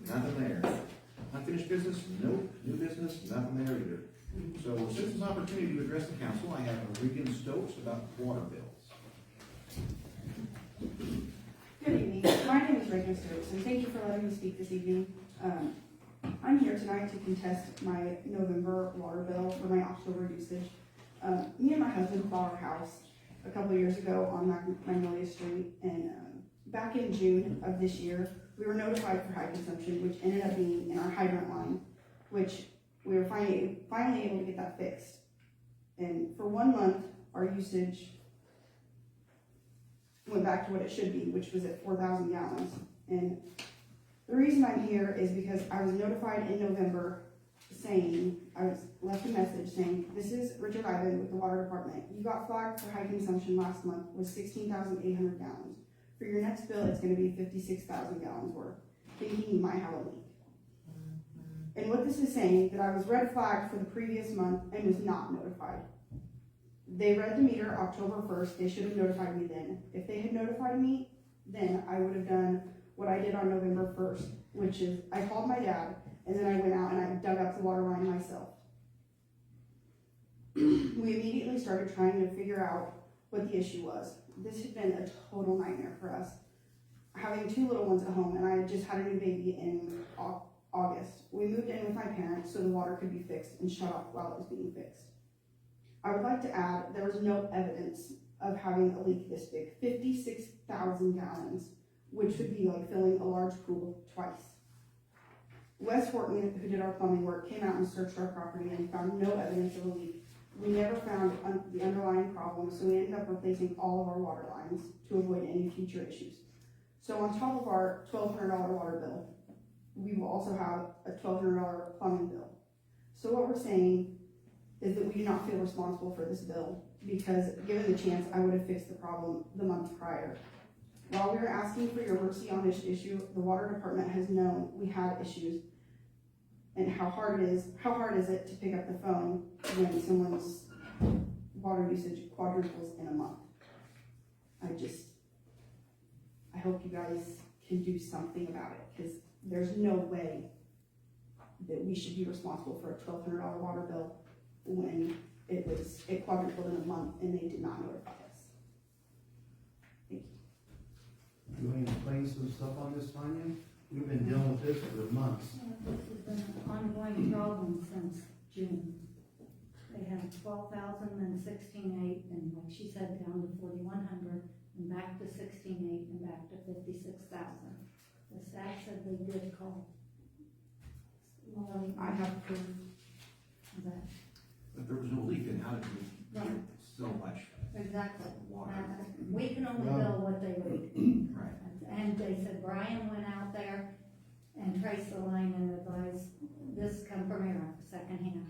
Nothing there. Unfinished business? Nope. New business? Nothing there either. So, citizens' opportunity to address the council. I have Regan Stokes about water bills. Good evening. My name is Regan Stokes, and thank you for letting me speak this evening. I'm here tonight to contest my November water bill for my October usage. Me and my husband bought our house a couple of years ago on Magnolia Street, and back in June of this year, we were notified for high consumption, which ended up being in our hydrant line, which we were finally able to get that fixed. And for 1 month, our usage went back to what it should be, which was at 4,000 gallons. And the reason I'm here is because I was notified in November I was left a message saying, this is Richard Ivan with the water department. You got flagged for high consumption last month with 16,800 gallons. For your next bill, it's going to be 56,000 gallons worth, thinking you might have a leak. And what this is saying, that I was red flagged for the previous month and was not notified. They read the meter October 1st, they should have notified me then. If they had notified me, then I would have done what I did on November 1st, which is I called my dad, and then I went out and I dug up the water line myself. We immediately started trying to figure out what the issue was. This had been a total nightmare for us. Having 2 little ones at home, and I had just had a new baby in August. We moved in with my parents so the water could be fixed and shut off while it was being fixed. I would like to add, there was no evidence of having a leak this big. 56,000 gallons, which would be like filling a large pool twice. Wes Horton, who did our plumbing work, came out and searched our property and found no evidence of a leak. We never found the underlying problem, so we ended up replacing all of our water lines to avoid any future issues. So on top of our $1,200 water bill, we will also have a $1,200 plumbing bill. So what we're saying is that we do not feel responsible for this bill, because given the chance, I would have fixed the problem the month prior. While we are asking for your mercy on this issue, the water department has known we had issues and how hard is it to pick up the phone when someone's water usage quadruples in a month. I hope you guys can do something about it, because there's no way that we should be responsible for a $1,200 water bill when it quadrupled in a month and they did not notify us. Thank you. You want to explain some stuff on this, Tanya? We've been dealing with this for months. This has been an ongoing problem since June. They had 12,000 and 16,800, and like she said, down to 4,100, and back to 16,800, and back to 56,000. The staff said they did call. I have proof. That. But there was no leak, and how did we get so much Exactly. water? We can only bill what they read. Right. And they said Brian went out there and traced the line and advised this come from Eric, secondhand.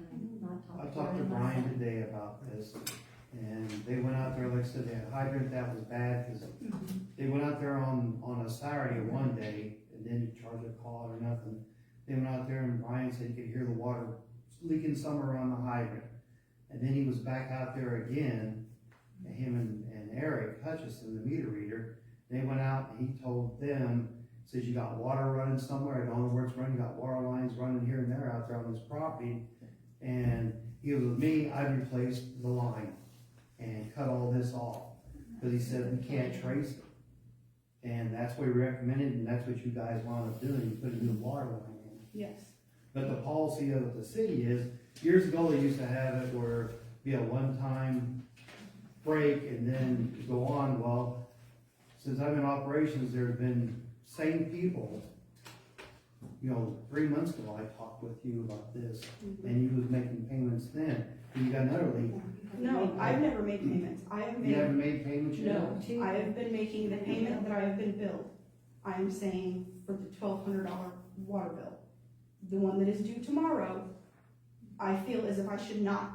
I talked to Brian today about this, and they went out there, like I said, they had a hydrant that was bad, because they went out there on a Saturday one day, and didn't charge a call or nothing. They went out there and Brian said he could hear the water leaking somewhere around the hydrant. And then he was back out there again, and him and Eric Hutchison, the meter reader, they went out and he told them, says you got water running somewhere, I don't know where it's running, you got water lines running here and there out there on this property. And he was with me, I replaced the line and cut all this off, because he said we can't trace it. And that's what he recommended, and that's what you guys wound up doing, you put a new water line in. Yes. But the policy of the city is, years ago they used to have it where it'd be a one-time break and then go on. Well, since I'm in operations, there's been same people. 3 months ago I talked with you about this, and you was making payments then. And you got another leak. No, I've never made payments. I have made. You haven't made payments yet? No, I have been making the payment that I have been billed. I am saying for the $1,200 water bill, the one that is due tomorrow, I feel as if I should not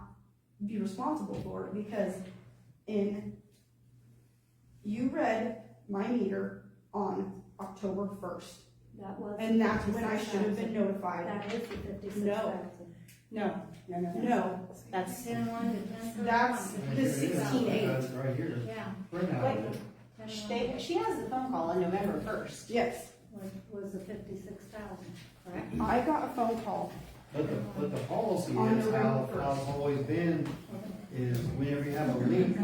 be responsible for it, because you read my meter on October 1st. That was. And that's when I should have been notified. That is the 56,000. No, that's 10-1 to 10-1. That's the 16,800. That's right here. Yeah. Print out of it. She has the phone call on November 1st. Yes. was the 56,000, correct? I got a phone call. But the policy On is November how it's always been, is whenever you have a leak,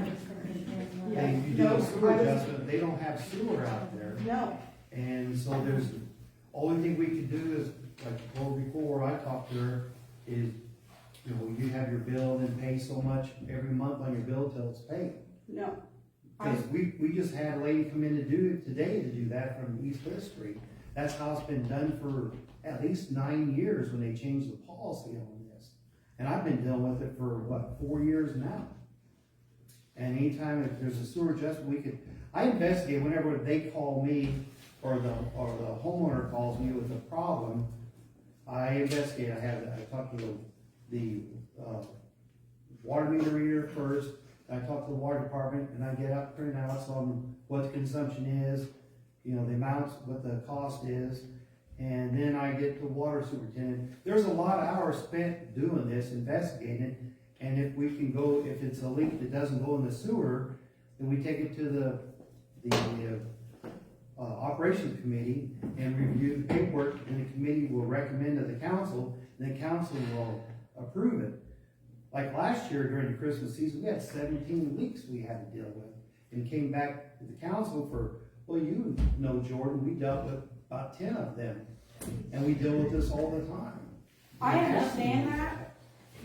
Yeah. if you do No, a sewer I was- adjustment, they don't have sewer out there. No, And so there's, only thing we could do is, like, before I talked to her, is, you know, you have your bill and pay so much every month on your bill till it's paid. no. Cause we just had a lady come in to do it today to do that from East Fifth Street. That's how it's been done for at least 9 years when they changed the policy on this. And I've been dealing with it for, what, 4 years now? And anytime if there's a sewer adjustment, I investigate whenever they call me or the homeowner calls me with a problem. I investigate, I talk to the water meter reader first, I talk to the water department, and I get out printouts on what the consumption is, you know, the amounts, what the cost is, and then I get to water superintendent. There's a lot of hours spent doing this, investigating it, and if we can go, if it's a leak that doesn't go in the sewer, then we take it to the operations committee and review the paperwork, and the committee will recommend to the council, and the council will approve it. Like last year during the Christmas season, we had 17 leaks we had to deal with, and came back to the council for, well, you know, Jordan, we dealt with about 10 of them, and we deal with this all the time. I understand that,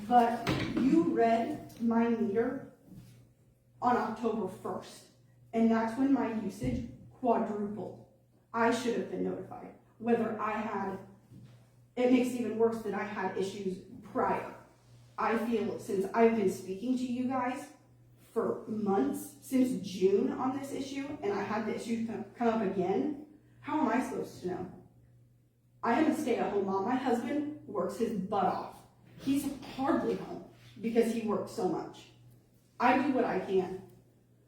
but you read my meter on October 1st, and that's when my usage quadrupled. I should have been notified. Whether I had, it makes it even worse that I had issues prior. I feel since I've been speaking to you guys for months, since June on this issue, and I had the issue come up again, how am I supposed to know? I am a stay-at-home mom. My husband works his butt off. He's hardly home because he works so much. I do what I can.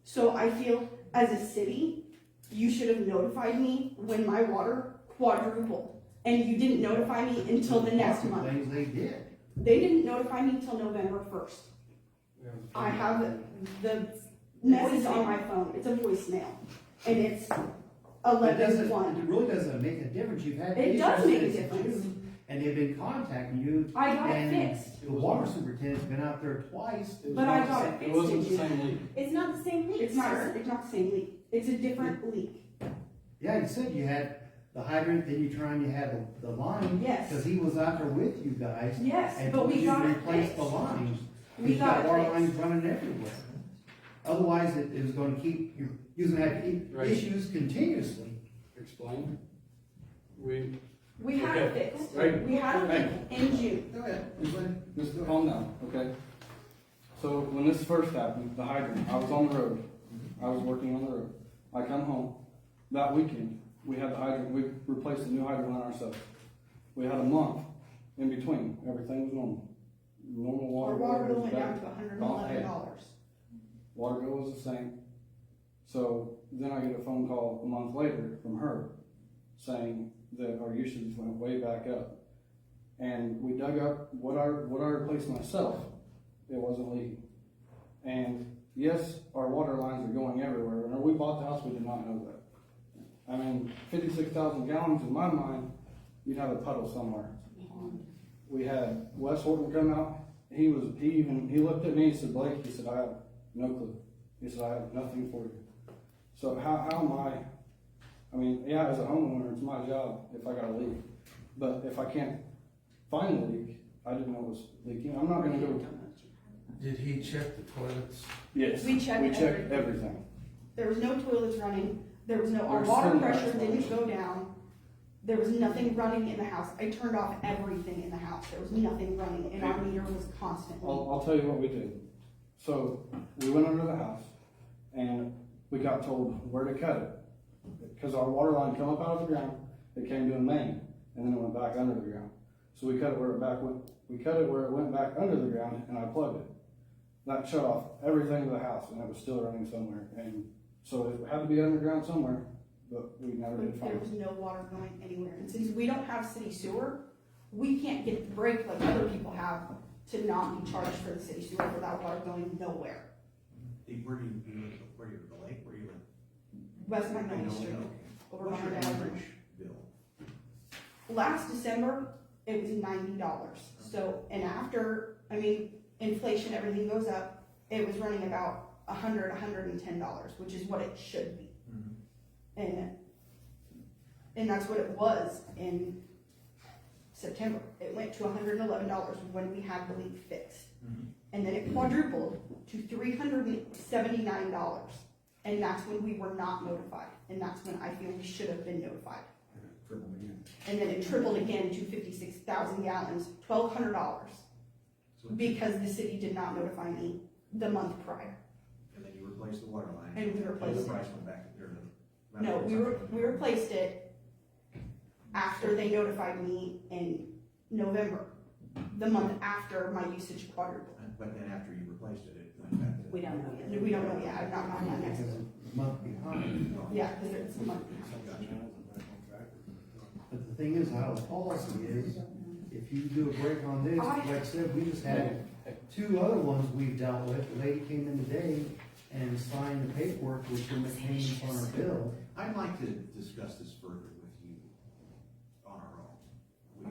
So I feel as a city, you should have notified me when my water quadrupled. And you didn't notify me until the next month. Things they did. They didn't notify me until November 1st. I have the message on my phone. It's a voicemail. And it's It 11:01. really doesn't make a difference. You've had. It issues does make a since difference. June, And they've been contacting you. I got it and fixed. The water superintendent's been out there twice. But I got it It fixed. wasn't in the June. same leak. It's not the same leak, It's not sir. the same leak. It's a different leak. Yeah, you said you had the hydrant, then you had the line. Yes. Cause he was out there with you guys. Yes, And but told we you got to it replace fixed. the lines. We You've got it water fixed. lines running everywhere. Otherwise, it was gonna keep, you're gonna have Right. issues continuously. Explain. We, We had it Okay. fixed. Right. We had it Right. in June. Go ahead, explain. just calm down, okay? So when this first happened, the hydrant, I was on the road. I was working on the road. I come home, that weekend, we had the hydrant, we replaced the new hydrant line ourselves. We had a month in between, everything was normal. Normal water. Our water bill was went back. down to $111. Water bill was the same. So then I get a phone call a month later from her saying that our usage went way back up. And we dug up what I replaced myself, it wasn't leaking. And yes, our water lines are going everywhere. When we bought the house, we did not know that. I mean, 56,000 gallons, in my mind, you'd have a puddle somewhere. We had Wes Horton come out, he looked at me and said, Blake, he said, I have no clue. He said, I have nothing for you. So how am I mean, yeah, as a homeowner, it's my job if I got a leak. But if I can't find the leak, I didn't know it was leaking, I'm not gonna go. Did he check the toilets? Yes. We checked everything. There was no toilets running. There was no, our There's water still pressure no didn't go down. There was nothing running in the house. I turned off everything in the house. There was nothing running and our meter was constantly. I'll tell you what we did. So we went under the house and we got told where to cut it. Because our water line come up out of the ground, it came to a main and then it went back under the ground. So we cut it where it went back under the ground and I plugged it. That shut off everything in the house and it was still running somewhere. And so it had to be underground somewhere, but we never did But find there it. was no water going anywhere. And since we don't have city sewer, we can't get the break like other people have to not be charged for the city sewer for that water going nowhere. Where do you live, the lake, where you live? West I Magnolia know, Street, okay. over What's by your my dad. average bill last December, it was $90. So, and after, I mean, inflation, everything goes up, it was running about $110, which is what it should be. And that's what it was in September. It went to $111 when we had the leak fixed. And then it quadrupled to $379. And that's when we were not notified. And that's when I feel we should have been notified. And then it tripled again to 56,000 gallons, $1,200. Because the city did not notify me the month prior. And then you replaced the water line. And we replaced The it. price went back there. No, we replaced it after they notified me in November, the month after my usage quadrupled. But then after you replaced it, it went back to. We don't know yet. We don't know yet. I've not gotten that next Because one. it's a month behind. Yeah, because it's a month behind. But the thing is, our policy is, if you do a break on this, like I said, we just had 2 other ones we've dealt with. The lady came in today and signed the paperwork, which we're maintaining on our bill. I'd like to discuss this further with you on our own.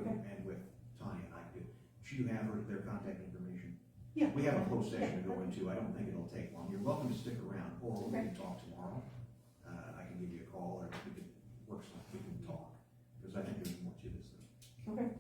And with Tanya and I could, should you have their contact information? Yeah. We have a closed session to go into, I don't think it'll take long, you're welcome to stick around, or we can talk tomorrow. I can give you a call, or we can work something, we can talk, because I think there's more to this than. Okay.